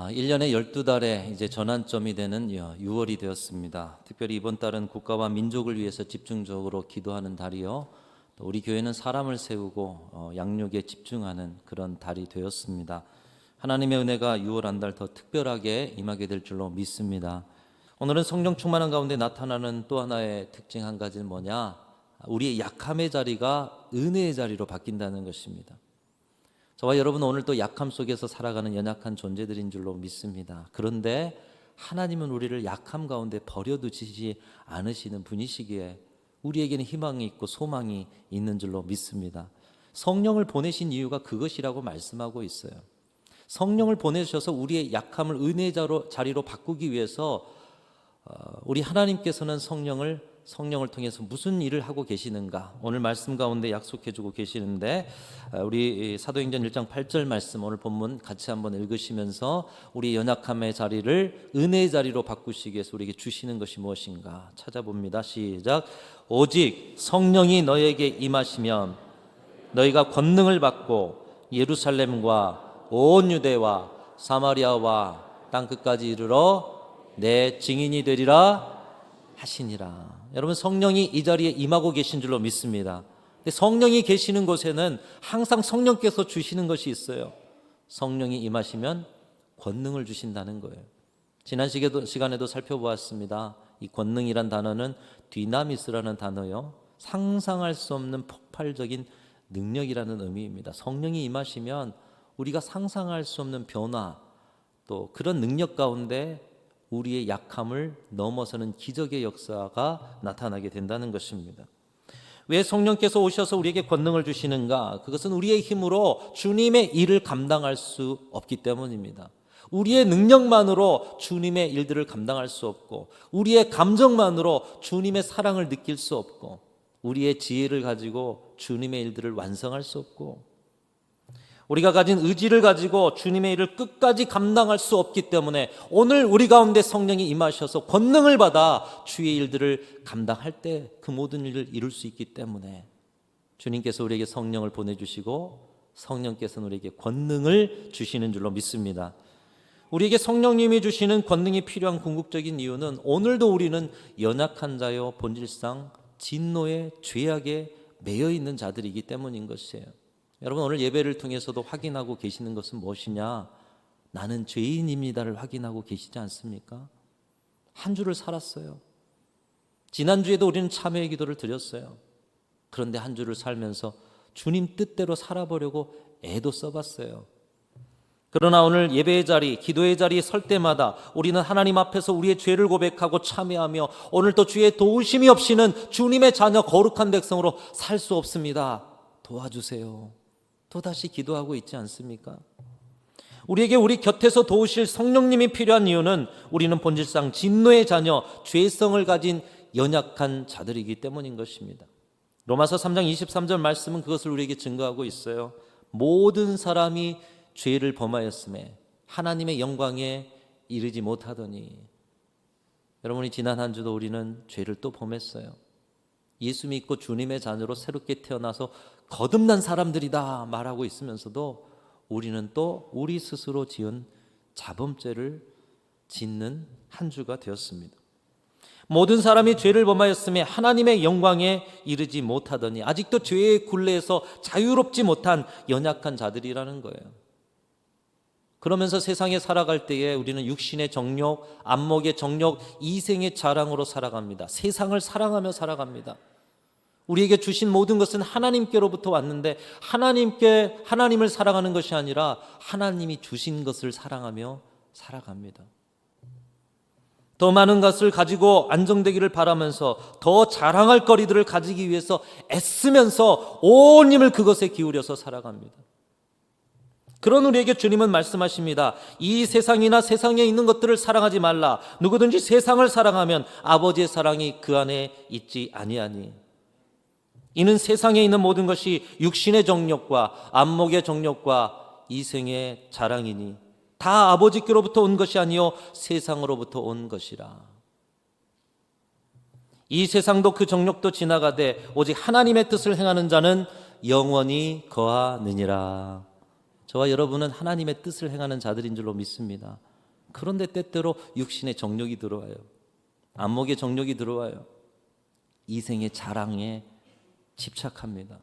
1년에 12달에 이제 전환점이 되는 6월이 되었습니다. 특별히 이번 달은 국가와 민족을 위해서 집중적으로 기도하는 달이요. 또 우리 교회는 사람을 세우고 양육에 집중하는 그런 달이 되었습니다. 하나님의 은혜가 6월 한 달 더 특별하게 임하게 될 줄로 믿습니다. 오늘은 성령 충만한 가운데 나타나는 또 하나의 특징 한 가지는 뭐냐? 우리의 약함의 자리가 은혜의 자리로 바뀐다는 것입니다. 저와 여러분은 오늘 또 약함 속에서 살아가는 연약한 존재들인 줄로 믿습니다. 그런데 하나님은 우리를 약함 가운데 버려두시지 않으시는 분이시기에 우리에게는 희망이 있고 소망이 있는 줄로 믿습니다. 성령을 보내신 이유가 그것이라고 말씀하고 있어요. 성령을 보내셔서 우리의 약함을 은혜의 자리로 바꾸기 위해서 우리 하나님께서는 성령을 통해서 무슨 일을 하고 계시는가, 오늘 말씀 가운데 약속해 주고 계시는데, 우리 사도행전 1장 8절 말씀 오늘 본문 같이 한번 읽으시면서 우리 연약함의 자리를 은혜의 자리로 바꾸시기 위해서 우리에게 주시는 것이 무엇인가 찾아봅니다. 시작. 오직 성령이 너에게 임하시면 너희가 권능을 받고 예루살렘과 온 유대와 사마리아와 땅끝까지 이르러 내 증인이 되리라 하시니라. 여러분, 성령이 이 자리에 임하고 계신 줄로 믿습니다. 근데 성령이 계시는 곳에는 항상 성령께서 주시는 것이 있어요. 성령이 임하시면 권능을 주신다는 거예요. 지난 시간에도 살펴보았습니다. 이 권능이란 단어는 디나미스라는 단어요, 상상할 수 없는 폭발적인 능력이라는 의미입니다. 성령이 임하시면 우리가 상상할 수 없는 변화, 또 그런 능력 가운데 우리의 약함을 넘어서는 기적의 역사가 나타나게 된다는 것입니다. 왜 성령께서 오셔서 우리에게 권능을 주시는가? 그것은 우리의 힘으로 주님의 일을 감당할 수 없기 때문입니다. 우리의 능력만으로 주님의 일들을 감당할 수 없고, 우리의 감정만으로 주님의 사랑을 느낄 수 없고, 우리의 지혜를 가지고 주님의 일들을 완성할 수 없고, 우리가 가진 의지를 가지고 주님의 일을 끝까지 감당할 수 없기 때문에 오늘 우리 가운데 성령이 임하셔서 권능을 받아 주의 일들을 감당할 때 그 모든 일을 이룰 수 있기 때문에 주님께서 우리에게 성령을 보내주시고 성령께서는 우리에게 권능을 주시는 줄로 믿습니다. 우리에게 성령님이 주시는 권능이 필요한 궁극적인 이유는 오늘도 우리는 연약한 자요, 본질상 진노의 죄악에 매여 있는 자들이기 때문인 것이에요. 여러분, 오늘 예배를 통해서도 확인하고 계시는 것은 무엇이냐? 나는 죄인입니다를 확인하고 계시지 않습니까? 한 주를 살았어요. 지난주에도 우리는 참회의 기도를 드렸어요. 그런데 한 주를 살면서 주님 뜻대로 살아보려고 애도 써봤어요. 그러나 오늘 예배의 자리, 기도의 자리에 설 때마다 우리는 하나님 앞에서 우리의 죄를 고백하고 참회하며 오늘 또 주의 도우심이 없이는 주님의 자녀 거룩한 백성으로 살 수 없습니다. 도와주세요. 또다시 기도하고 있지 않습니까? 우리에게 우리 곁에서 도우실 성령님이 필요한 이유는 우리는 본질상 진노의 자녀, 죄성을 가진 연약한 자들이기 때문인 것입니다. 로마서 3장 23절 말씀은 그것을 우리에게 증거하고 있어요. 모든 사람이 죄를 범하였음에 하나님의 영광에 이르지 못하더니. 여러분이 지난 한 주도 우리는 죄를 또 범했어요. 예수 믿고 주님의 자녀로 새롭게 태어나서 거듭난 사람들이다 말하고 있으면서도 우리는 또 우리 스스로 지은 자범죄를 짓는 한 주가 되었습니다. 모든 사람이 죄를 범하였음에 하나님의 영광에 이르지 못하더니, 아직도 죄의 굴레에서 자유롭지 못한 연약한 자들이라는 거예요. 그러면서 세상에 살아갈 때에 우리는 육신의 정욕, 안목의 정욕, 이생의 자랑으로 살아갑니다. 세상을 사랑하며 살아갑니다. 우리에게 주신 모든 것은 하나님께로부터 왔는데 하나님을 사랑하는 것이 아니라 하나님이 주신 것을 사랑하며 살아갑니다. 더 많은 것을 가지고 안정되기를 바라면서 더 자랑할 거리들을 가지기 위해서 애쓰면서 온 힘을 그것에 기울여서 살아갑니다. 그런 우리에게 주님은 말씀하십니다. 이 세상이나 세상에 있는 것들을 사랑하지 말라. 누구든지 세상을 사랑하면 아버지의 사랑이 그 안에 있지 아니하니. 이는 세상에 있는 모든 것이 육신의 정욕과 안목의 정욕과 이생의 자랑이니 다 아버지께로부터 온 것이 아니요 세상으로부터 온 것이라. 이 세상도 그 정욕도 지나가되 오직 하나님의 뜻을 행하는 자는 영원히 거하느니라. 저와 여러분은 하나님의 뜻을 행하는 자들인 줄로 믿습니다. 그런데 때때로 육신의 정욕이 들어와요. 안목의 정욕이 들어와요. 이생의 자랑에 집착합니다.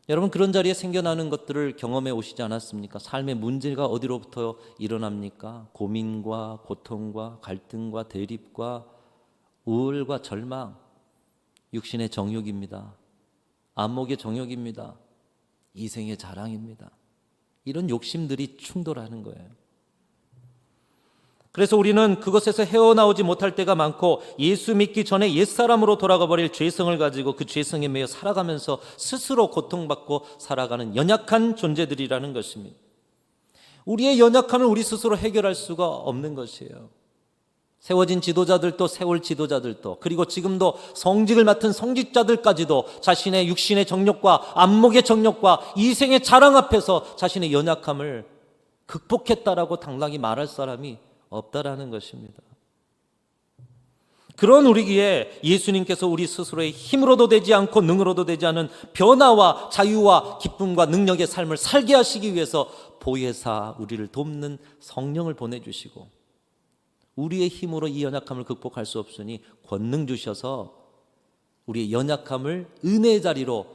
여러분, 그런 자리에 생겨나는 것들을 경험해 오시지 않았습니까? 삶의 문제가 어디로부터 일어납니까? 고민과 고통과 갈등과 대립과 우울과 절망, 육신의 정욕입니다. 안목의 정욕입니다. 이생의 자랑입니다. 이런 욕심들이 충돌하는 거예요. 그래서 우리는 그것에서 헤어나오지 못할 때가 많고 예수 믿기 전에 옛사람으로 돌아가 버릴 죄성을 가지고 그 죄성에 매여 살아가면서 스스로 고통받고 살아가는 연약한 존재들이라는 것입니다. 우리의 연약함을 우리 스스로 해결할 수가 없는 것이에요. 세워진 지도자들도, 세월 지도자들도, 그리고 지금도 성직을 맡은 성직자들까지도 자신의 육신의 정욕과 안목의 정욕과 이생의 자랑 앞에서 자신의 연약함을 극복했다라고 당당히 말할 사람이 없다라는 것입니다. 그런 우리기에 예수님께서 우리 스스로의 힘으로도 되지 않고 능으로도 되지 않은 변화와 자유와 기쁨과 능력의 삶을 살게 하시기 위해서 보혜사, 우리를 돕는 성령을 보내주시고, 우리의 힘으로 이 연약함을 극복할 수 없으니 권능 주셔서 우리의 연약함을 은혜의 자리로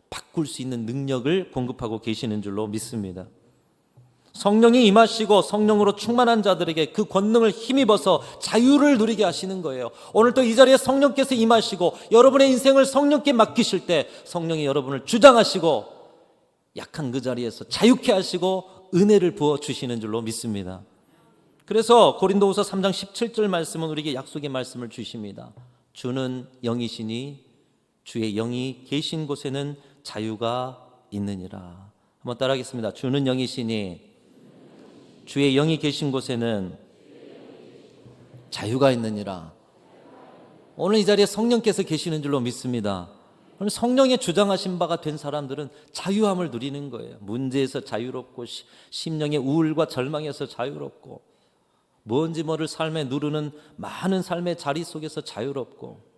바꿀 수 있는 능력을 공급하고 계시는 줄로 믿습니다. 성령이 임하시고 성령으로 충만한 자들에게 그 권능을 힘입어서 자유를 누리게 하시는 거예요. 오늘 또 이 자리에 성령께서 임하시고 여러분의 인생을 성령께 맡기실 때 성령이 여러분을 주장하시고 약한 그 자리에서 자유케 하시고 은혜를 부어주시는 줄로 믿습니다. 그래서 고린도후서 3장 17절 말씀은 우리에게 약속의 말씀을 주십니다. 주는 영이시니 주의 영이 계신 곳에는 자유가 있느니라. 한번 따라하겠습니다. 주는 영이시니 주의 영이 계신 곳에는 자유가 있느니라. 오늘 이 자리에 성령께서 계시는 줄로 믿습니다. 그럼 성령의 주장하신 바가 된 사람들은 자유함을 누리는 거예요. 문제에서 자유롭고 심령의 우울과 절망에서 자유롭고 뭔지 모를 삶에 누르는 많은 삶의 자리 속에서 자유롭고,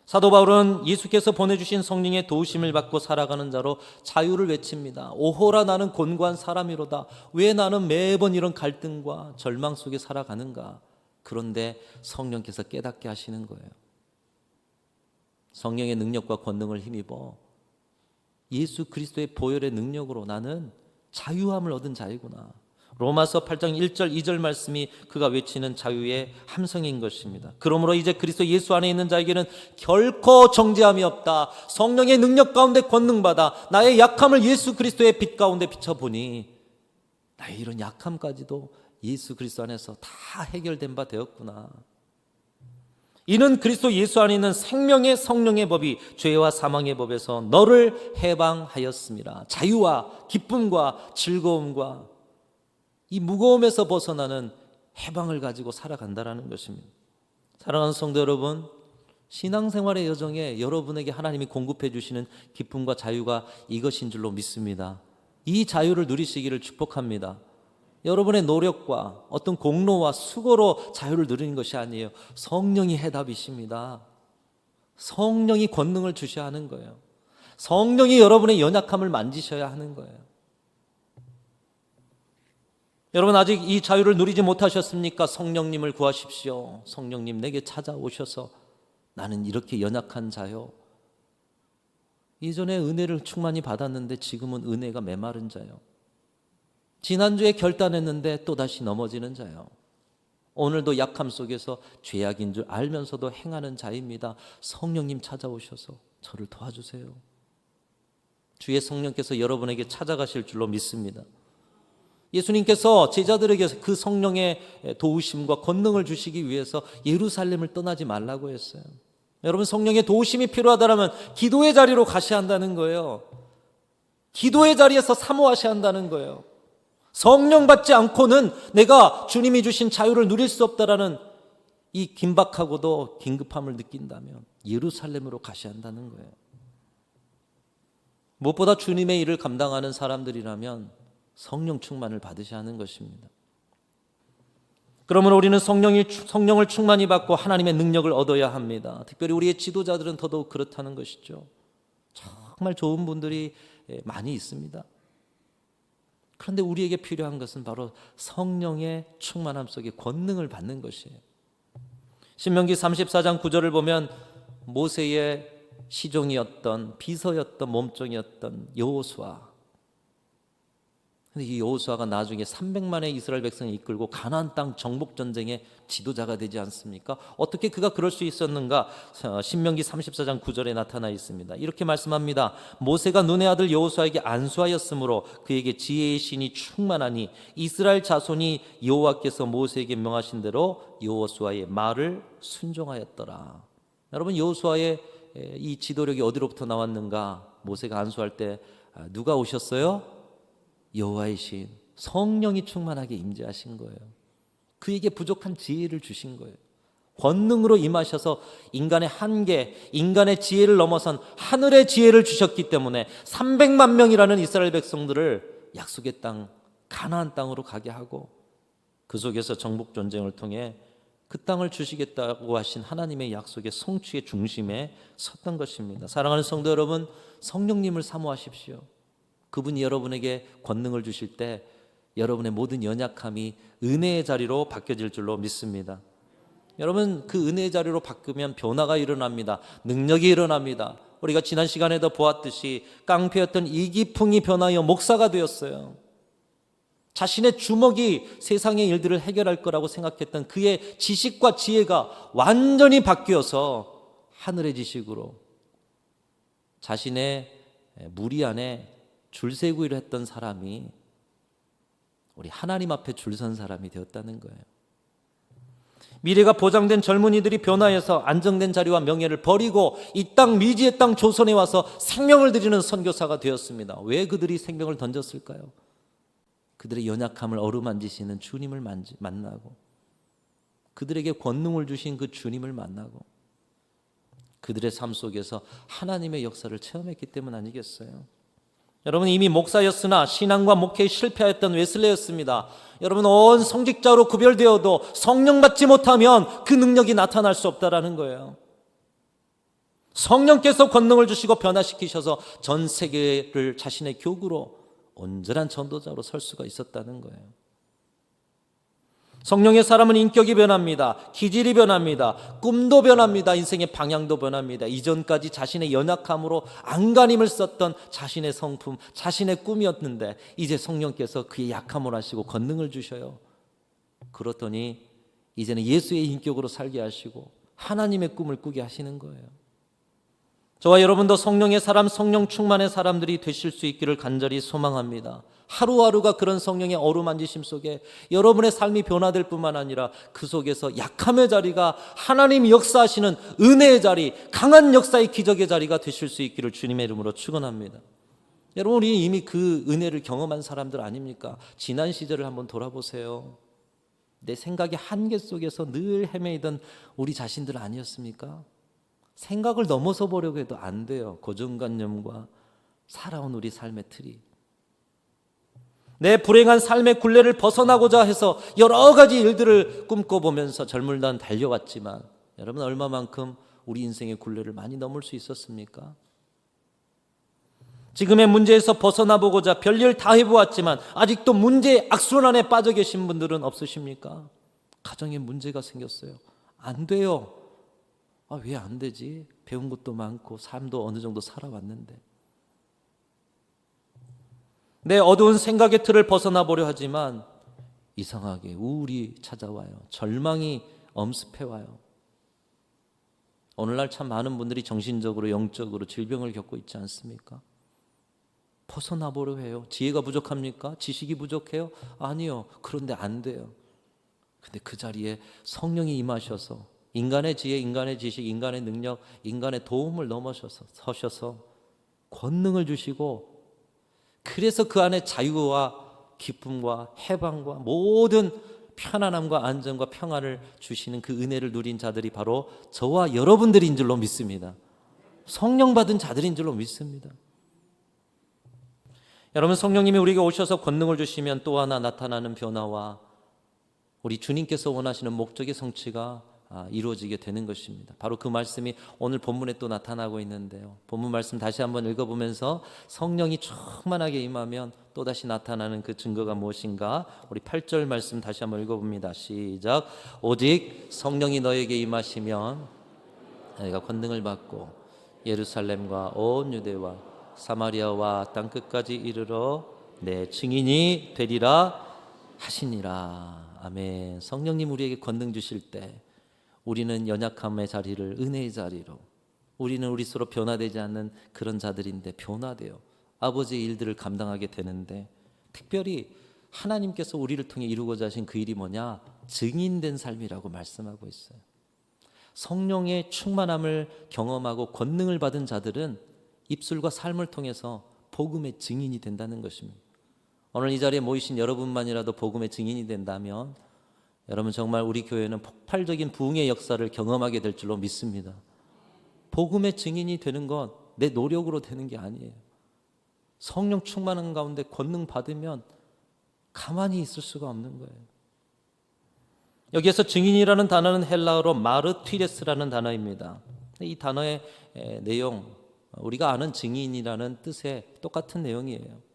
사도 바울은 예수께서 보내주신 성령의 도우심을 받고 살아가는 자로 자유를 외칩니다. 오호라 나는 곤고한 사람이로다. 왜 나는 매번 이런 갈등과 절망 속에 살아가는가? 그런데 성령께서 깨닫게 하시는 거예요. 성령의 능력과 권능을 힘입어 예수 그리스도의 보혈의 능력으로 나는 자유함을 얻은 자이구나. 로마서 8장 1절 2절 말씀이 그가 외치는 자유의 함성인 것입니다. 그러므로 이제 그리스도 예수 안에 있는 자에게는 결코 정죄함이 없다. 성령의 능력 가운데 권능받아 나의 약함을 예수 그리스도의 빛 가운데 비춰보니 나의 이런 약함까지도 예수 그리스도 안에서 다 해결된 바 되었구나. 이는 그리스도 예수 안에 있는 생명의 성령의 법이 죄와 사망의 법에서 너를 해방하였습니다. 자유와 기쁨과 즐거움과 이 무거움에서 벗어나는 해방을 가지고 살아간다는 것입니다. 사랑하는 성도 여러분, 신앙생활의 여정에 여러분에게 하나님이 공급해 주시는 기쁨과 자유가 이것인 줄로 믿습니다. 이 자유를 누리시기를 축복합니다. 여러분의 노력과 어떤 공로와 수고로 자유를 누리는 것이 아니에요. 성령이 해답이십니다. 성령이 권능을 주셔야 하는 거예요. 성령이 여러분의 연약함을 만지셔야 하는 거예요. 여러분, 아직 이 자유를 누리지 못하셨습니까? 성령님을 구하십시오. 성령님 내게 찾아오셔서 나는 이렇게 연약한 자요. 이전에 은혜를 충만히 받았는데 지금은 은혜가 메마른 자요. 지난주에 결단했는데 또다시 넘어지는 자요. 오늘도 약함 속에서 죄악인 줄 알면서도 행하는 자입니다. 성령님 찾아오셔서 저를 도와주세요. 주의 성령께서 여러분에게 찾아가실 줄로 믿습니다. 예수님께서 제자들에게 그 성령의 도우심과 권능을 주시기 위해서 예루살렘을 떠나지 말라고 했어요. 여러분, 성령의 도우심이 필요하다면 기도의 자리로 가셔야 한다는 거예요. 기도의 자리에서 사모하셔야 한다는 거예요. 성령 받지 않고는 내가 주님이 주신 자유를 누릴 수 없다라는 이 긴박하고도 긴급함을 느낀다면 예루살렘으로 가셔야 한다는 거예요. 무엇보다 주님의 일을 감당하는 사람들이라면 성령 충만을 받으셔야 하는 것입니다. 그러므로 우리는 성령을 충만히 받고 하나님의 능력을 얻어야 합니다. 특별히 우리의 지도자들은 더더욱 그렇다는 것이죠. 정말 좋은 분들이 많이 있습니다. 그런데 우리에게 필요한 것은 바로 성령의 충만함 속에 권능을 받는 것이에요. 신명기 34장 9절을 보면 모세의 시종이었던 비서였던 몸종이었던 여호수아, 근데 이 여호수아가 나중에 300만의 이스라엘 백성을 이끌고 가나안 땅 정복 전쟁의 지도자가 되지 않습니까? 어떻게 그가 그럴 수 있었는가? 신명기 34장 9절에 나타나 있습니다. 이렇게 말씀합니다. 모세가 눈의 아들 여호수아에게 안수하였으므로 그에게 지혜의 신이 충만하니 이스라엘 자손이 여호와께서 모세에게 명하신 대로 여호수아의 말을 순종하였더라. 여러분, 여호수아의 이 지도력이 어디로부터 나왔는가? 모세가 안수할 때 누가 오셨어요? 여호와의 신 성령이 충만하게 임재하신 거예요. 그에게 부족한 지혜를 주신 거예요. 권능으로 임하셔서 인간의 한계, 인간의 지혜를 넘어선 하늘의 지혜를 주셨기 때문에 300만 명이라는 이스라엘 백성들을 약속의 땅 가나안 땅으로 가게 하고 그 속에서 정복 전쟁을 통해 그 땅을 주시겠다고 하신 하나님의 약속의 성취의 중심에 섰던 것입니다. 사랑하는 성도 여러분, 성령님을 사모하십시오. 그분이 여러분에게 권능을 주실 때 여러분의 모든 연약함이 은혜의 자리로 바뀌어질 줄로 믿습니다. 여러분, 그 은혜의 자리로 바꾸면 변화가 일어납니다. 능력이 일어납니다. 우리가 지난 시간에도 보았듯이 깡패였던 이기풍이 변하여 목사가 되었어요. 자신의 주먹이 세상의 일들을 해결할 거라고 생각했던 그의 지식과 지혜가 완전히 바뀌어서 하늘의 지식으로 자신의 무리 안에 줄 세고 일했던 사람이 우리 하나님 앞에 줄 선 사람이 되었다는 거예요. 미래가 보장된 젊은이들이 변화해서 안정된 자리와 명예를 버리고 이 땅 미지의 땅 조선에 와서 생명을 드리는 선교사가 되었습니다. 왜 그들이 생명을 던졌을까요? 그들의 연약함을 어루만지시는 주님을 만나고 그들에게 권능을 주신 그 주님을 만나고 그들의 삶 속에서 하나님의 역사를 체험했기 때문 아니겠어요? 여러분, 이미 목사였으나 신앙과 목회에 실패하였던 웨슬레였습니다. 여러분, 온 성직자로 구별되어도 성령 받지 못하면 그 능력이 나타날 수 없다라는 거예요. 성령께서 권능을 주시고 변화시키셔서 전 세계를 자신의 교구로 온전한 전도자로 설 수가 있었다는 거예요. 성령의 사람은 인격이 변합니다. 기질이 변합니다. 꿈도 변합니다. 인생의 방향도 변합니다. 이전까지 자신의 연약함으로 안간힘을 썼던 자신의 성품, 자신의 꿈이었는데 이제 성령께서 그의 약함을 하시고 권능을 주셔요. 그렇더니 이제는 예수의 인격으로 살게 하시고 하나님의 꿈을 꾸게 하시는 거예요. 저와 여러분도 성령의 사람, 성령 충만의 사람들이 되실 수 있기를 간절히 소망합니다. 하루하루가 그런 성령의 어루만지심 속에 여러분의 삶이 변화될 뿐만 아니라 그 속에서 약함의 자리가 하나님이 역사하시는 은혜의 자리, 강한 역사의 기적의 자리가 되실 수 있기를 주님의 이름으로 축원합니다. 여러분, 우리 이미 그 은혜를 경험한 사람들 아닙니까? 지난 시절을 한번 돌아보세요. 내 생각의 한계 속에서 늘 헤매이던 우리 자신들 아니었습니까? 생각을 넘어서 보려고 해도 안 돼요. 고정관념과 살아온 우리 삶의 틀이. 내 불행한 삶의 굴레를 벗어나고자 해서 여러 가지 일들을 꿈꿔보면서 젊은 날 달려왔지만 여러분, 얼마만큼 우리 인생의 굴레를 많이 넘을 수 있었습니까? 지금의 문제에서 벗어나보고자 별일 다 해보았지만 아직도 문제의 악순환에 빠져 계신 분들은 없으십니까? 가정에 문제가 생겼어요. 안 돼요. 왜 안 되지? 배운 것도 많고 삶도 어느 정도 살아왔는데. 내 어두운 생각의 틀을 벗어나 보려 하지만 이상하게 우울이 찾아와요. 절망이 엄습해와요. 오늘날 참 많은 분들이 정신적으로 영적으로 질병을 겪고 있지 않습니까? 벗어나 보려 해요. 지혜가 부족합니까? 지식이 부족해요? 아니요. 그런데 안 돼요. 근데 그 자리에 성령이 임하셔서 인간의 지혜, 인간의 지식, 인간의 능력, 인간의 도움을 넘어서서 서셔서 권능을 주시고 그래서 그 안에 자유와 기쁨과 해방과 모든 편안함과 안정과 평안을 주시는 그 은혜를 누린 자들이 바로 저와 여러분들인 줄로 믿습니다. 성령 받은 자들인 줄로 믿습니다. 여러분, 성령님이 우리에게 오셔서 권능을 주시면 또 하나 나타나는 변화와 우리 주님께서 원하시는 목적의 성취가 이루어지게 되는 것입니다. 바로 그 말씀이 오늘 본문에 또 나타나고 있는데요. 본문 말씀 다시 한번 읽어보면서 성령이 충만하게 임하면 또다시 나타나는 그 증거가 무엇인가? 우리 8절 말씀 다시 한번 읽어봅니다. 시작. 오직 성령이 너에게 임하시면 너희가 권능을 받고 예루살렘과 온 유대와 사마리아와 땅끝까지 이르러 내 증인이 되리라 하시니라. 아멘. 성령님 우리에게 권능 주실 때 우리는 연약함의 자리를 은혜의 자리로, 우리는 우리 스스로 변화되지 않는 그런 자들인데 변화되어 아버지의 일들을 감당하게 되는데, 특별히 하나님께서 우리를 통해 이루고자 하신 그 일이 뭐냐? 증인된 삶이라고 말씀하고 있어요. 성령의 충만함을 경험하고 권능을 받은 자들은 입술과 삶을 통해서 복음의 증인이 된다는 것입니다. 오늘 이 자리에 모이신 여러분만이라도 복음의 증인이 된다면 여러분 정말 우리 교회는 폭발적인 부흥의 역사를 경험하게 될 줄로 믿습니다. 복음의 증인이 되는 건 내 노력으로 되는 게 아니에요. 성령 충만한 가운데 권능 받으면 가만히 있을 수가 없는 거예요. 여기에서 증인이라는 단어는 헬라어로 마르티레스라는 단어입니다. 이 단어의 내용, 우리가 아는 증인이라는 뜻의 똑같은 내용이에요.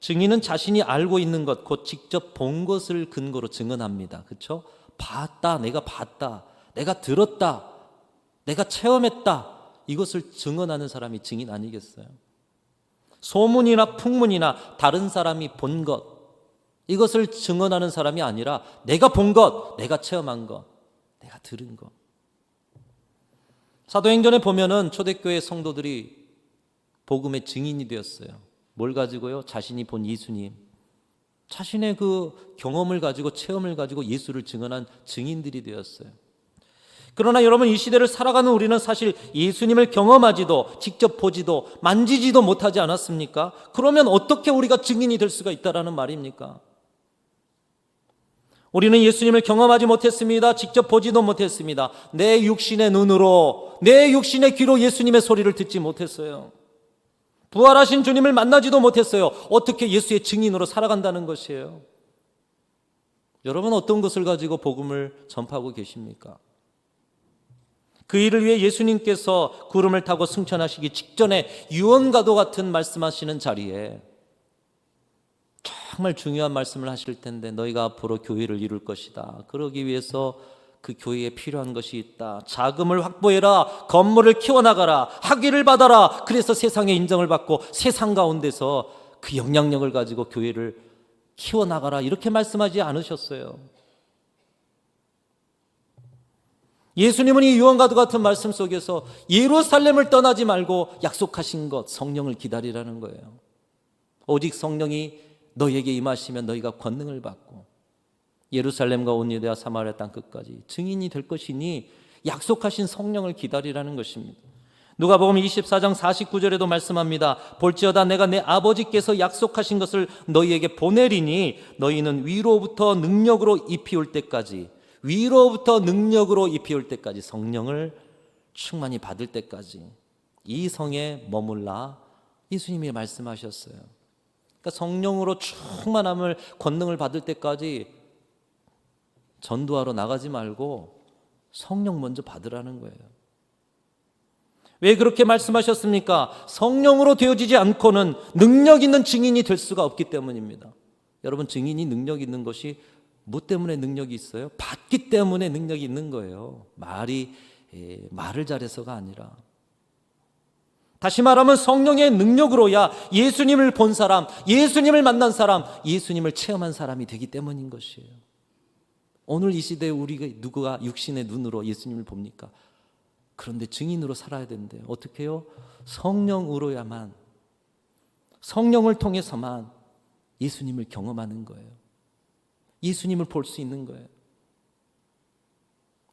증인은 자신이 알고 있는 것, 곧 직접 본 것을 근거로 증언합니다. 그렇죠? 봤다, 내가 봤다, 내가 들었다, 내가 체험했다, 이것을 증언하는 사람이 증인 아니겠어요? 소문이나 풍문이나 다른 사람이 본 것, 이것을 증언하는 사람이 아니라 내가 본 것, 내가 체험한 것, 내가 들은 것. 사도행전에 보면은 초대교회 성도들이 복음의 증인이 되었어요. 뭘 가지고요? 자신이 본 예수님, 자신의 그 경험을 가지고 체험을 가지고 예수를 증언한 증인들이 되었어요. 그러나 여러분, 이 시대를 살아가는 우리는 사실 예수님을 경험하지도 직접 보지도 만지지도 못하지 않았습니까? 그러면 어떻게 우리가 증인이 될 수가 있다라는 말입니까? 우리는 예수님을 경험하지 못했습니다. 직접 보지도 못했습니다. 내 육신의 눈으로, 내 육신의 귀로 예수님의 소리를 듣지 못했어요. 부활하신 주님을 만나지도 못했어요. 어떻게 예수의 증인으로 살아간다는 것이에요? 여러분, 어떤 것을 가지고 복음을 전파하고 계십니까? 그 일을 위해 예수님께서 구름을 타고 승천하시기 직전에 유언과도 같은 말씀하시는 자리에 정말 중요한 말씀을 하실 텐데, 너희가 앞으로 교회를 이룰 것이다. 그러기 위해서 그 교회에 필요한 것이 있다. 자금을 확보해라. 건물을 키워나가라. 학위를 받아라. 그래서 세상의 인정을 받고 세상 가운데서 그 영향력을 가지고 교회를 키워나가라. 이렇게 말씀하지 않으셨어요. 예수님은 이 유언과도 같은 말씀 속에서 예루살렘을 떠나지 말고 약속하신 것, 성령을 기다리라는 거예요. 오직 성령이 너희에게 임하시면 너희가 권능을 받고 예루살렘과 온 유대와 사마리아 땅 끝까지 증인이 될 것이니 약속하신 성령을 기다리라는 것입니다. 누가복음 24장 49절에도 말씀합니다. 볼지어다 내가 내 아버지께서 약속하신 것을 너희에게 보내리니 너희는 위로부터 능력으로 입히올 때까지, 위로부터 능력으로 입히올 때까지, 성령을 충만히 받을 때까지 이 성에 머물라. 예수님이 말씀하셨어요. 그러니까 성령으로 충만함을, 권능을 받을 때까지 전도하러 나가지 말고 성령 먼저 받으라는 거예요. 왜 그렇게 말씀하셨습니까? 성령으로 되어지지 않고는 능력 있는 증인이 될 수가 없기 때문입니다. 여러분, 증인이 능력 있는 것이 뭐 때문에 능력이 있어요? 받기 때문에 능력이 있는 거예요. 말을 잘해서가 아니라. 다시 말하면 성령의 능력으로야 예수님을 본 사람, 예수님을 만난 사람, 예수님을 체험한 사람이 되기 때문인 것이에요. 오늘 이 시대에 우리가 누구가 육신의 눈으로 예수님을 봅니까? 그런데 증인으로 살아야 되는데 어떻게 해요? 성령으로야만, 성령을 통해서만 예수님을 경험하는 거예요. 예수님을 볼 수 있는 거예요.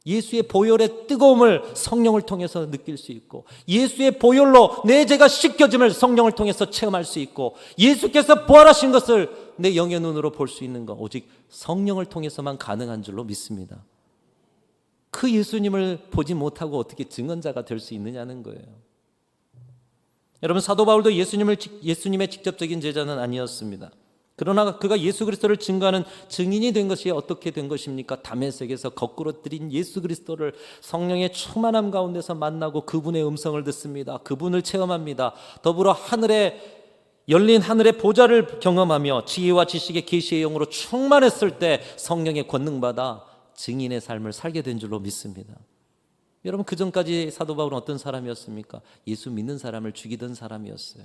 예수의 보혈의 뜨거움을 성령을 통해서 느낄 수 있고, 예수의 보혈로 내 죄가 씻겨짐을 성령을 통해서 체험할 수 있고, 예수께서 부활하신 것을 내 영의 눈으로 볼 수 있는 것, 오직 성령을 통해서만 가능한 줄로 믿습니다. 그 예수님을 보지 못하고 어떻게 증언자가 될 수 있느냐는 거예요. 여러분, 사도 바울도 예수님의 직접적인 제자는 아니었습니다. 그러나 그가 예수 그리스도를 증거하는 증인이 된 것이 어떻게 된 것입니까? 다메섹에서 거꾸로 들인 예수 그리스도를 성령의 충만함 가운데서 만나고 그분의 음성을 듣습니다. 그분을 체험합니다. 더불어 열린 하늘의 보좌를 경험하며 지혜와 지식의 계시의 영으로 충만했을 때 성령의 권능받아 증인의 삶을 살게 된 줄로 믿습니다. 여러분, 그 전까지 사도 바울은 어떤 사람이었습니까? 예수 믿는 사람을 죽이던 사람이었어요.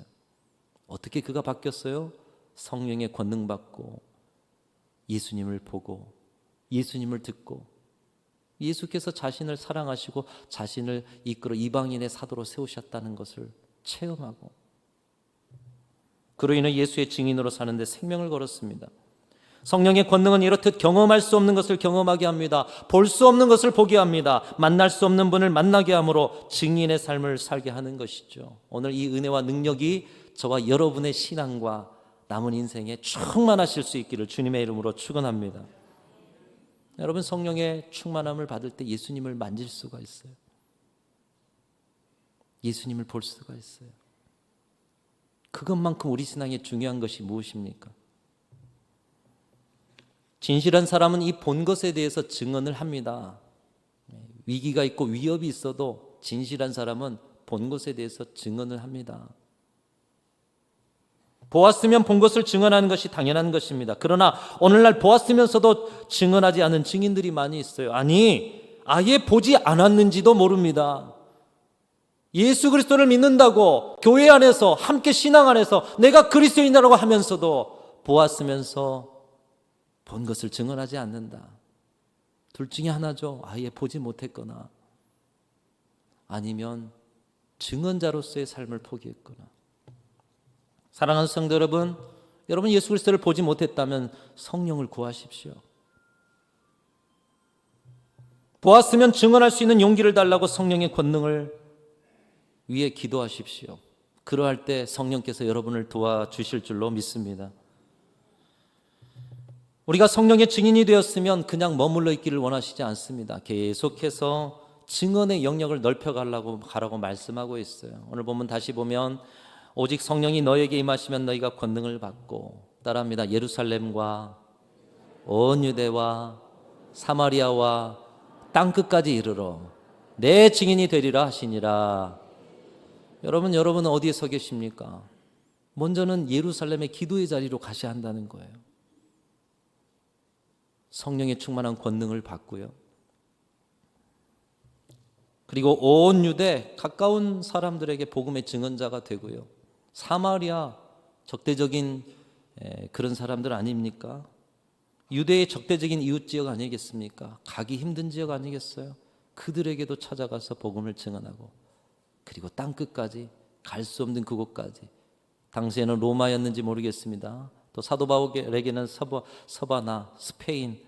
어떻게 그가 바뀌었어요? 성령의 권능 받고 예수님을 보고 예수님을 듣고 예수께서 자신을 사랑하시고 자신을 이끌어 이방인의 사도로 세우셨다는 것을 체험하고, 그로 인해 예수의 증인으로 사는데 생명을 걸었습니다. 성령의 권능은 이렇듯 경험할 수 없는 것을 경험하게 합니다. 볼 수 없는 것을 보게 합니다. 만날 수 없는 분을 만나게 함으로 증인의 삶을 살게 하는 것이죠. 오늘 이 은혜와 능력이 저와 여러분의 신앙과 남은 인생에 충만하실 수 있기를 주님의 이름으로 축원합니다. 여러분, 성령의 충만함을 받을 때 예수님을 만질 수가 있어요. 예수님을 볼 수가 있어요. 그것만큼 우리 신앙에 중요한 것이 무엇입니까? 진실한 사람은 이 본 것에 대해서 증언을 합니다. 위기가 있고 위협이 있어도 진실한 사람은 본 것에 대해서 증언을 합니다. 보았으면 본 것을 증언하는 것이 당연한 것입니다. 그러나 오늘날 보았으면서도 증언하지 않은 증인들이 많이 있어요. 아니, 아예 보지 않았는지도 모릅니다. 예수 그리스도를 믿는다고 교회 안에서 함께 신앙 안에서 내가 그리스도인이라고 하면서도 보았으면서 본 것을 증언하지 않는다. 둘 중에 하나죠. 아예 보지 못했거나 아니면 증언자로서의 삶을 포기했거나. 사랑하는 성도 여러분, 여러분 예수 그리스도를 보지 못했다면 성령을 구하십시오. 보았으면 증언할 수 있는 용기를 달라고 성령의 권능을 위해 기도하십시오. 그러할 때 성령께서 여러분을 도와주실 줄로 믿습니다. 우리가 성령의 증인이 되었으면 그냥 머물러 있기를 원하시지 않습니다. 계속해서 증언의 영역을 넓혀가라고 말씀하고 있어요. 오늘 본문 다시 보면 오직 성령이 너에게 임하시면 너희가 권능을 받고, 따라합니다. 예루살렘과 온 유대와 사마리아와 땅끝까지 이르러 내 증인이 되리라 하시니라. 여러분은 어디에 서 계십니까? 먼저는 예루살렘의 기도의 자리로 가셔야 한다는 거예요. 성령의 충만한 권능을 받고요. 그리고 온 유대 가까운 사람들에게 복음의 증언자가 되고요. 사마리아 적대적인 그런 사람들 아닙니까? 유대의 적대적인 이웃 지역 아니겠습니까? 가기 힘든 지역 아니겠어요? 그들에게도 찾아가서 복음을 증언하고, 그리고 땅끝까지, 갈 수 없는 그곳까지. 당시에는 로마였는지 모르겠습니다. 또 사도 바울에게는 서바나, 스페인,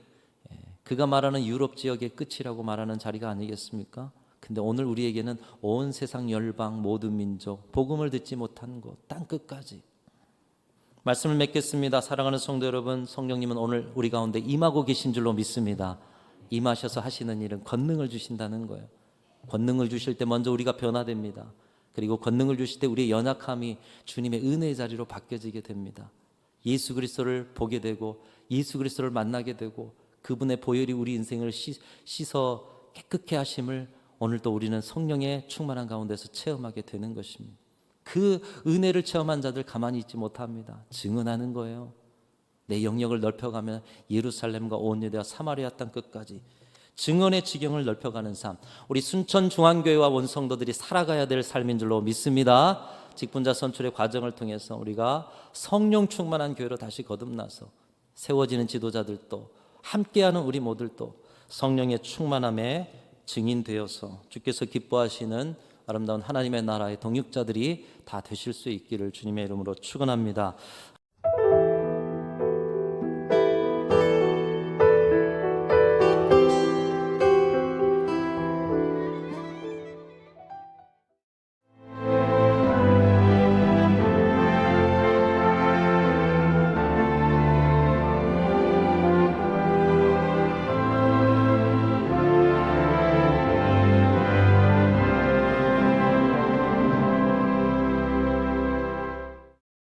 그가 말하는 유럽 지역의 끝이라고 말하는 자리가 아니겠습니까? 근데 오늘 우리에게는 온 세상 열방 모든 민족, 복음을 듣지 못한 곳, 땅끝까지. 말씀을 맺겠습니다. 사랑하는 성도 여러분, 성령님은 오늘 우리 가운데 임하고 계신 줄로 믿습니다. 임하셔서 하시는 일은 권능을 주신다는 거예요. 권능을 주실 때 먼저 우리가 변화됩니다. 그리고 권능을 주실 때 우리의 연약함이 주님의 은혜의 자리로 바뀌어지게 됩니다. 예수 그리스도를 보게 되고 예수 그리스도를 만나게 되고 그분의 보혈이 우리 인생을 씻어 깨끗게 하심을 오늘도 우리는 성령의 충만한 가운데서 체험하게 되는 것입니다. 그 은혜를 체험한 자들 가만히 있지 못합니다. 증언하는 거예요. 내 영역을 넓혀가면 예루살렘과 온 유대와 사마리아 땅 끝까지 증언의 지경을 넓혀가는 삶, 우리 순천중앙교회와 원성도들이 살아가야 될 삶인 줄로 믿습니다. 직분자 선출의 과정을 통해서 우리가 성령 충만한 교회로 다시 거듭나서 세워지는 지도자들도 함께하는 우리 모두도 성령의 충만함에 증인되어서 주께서 기뻐하시는 아름다운 하나님의 나라의 동역자들이 다 되실 수 있기를 주님의 이름으로 축원합니다.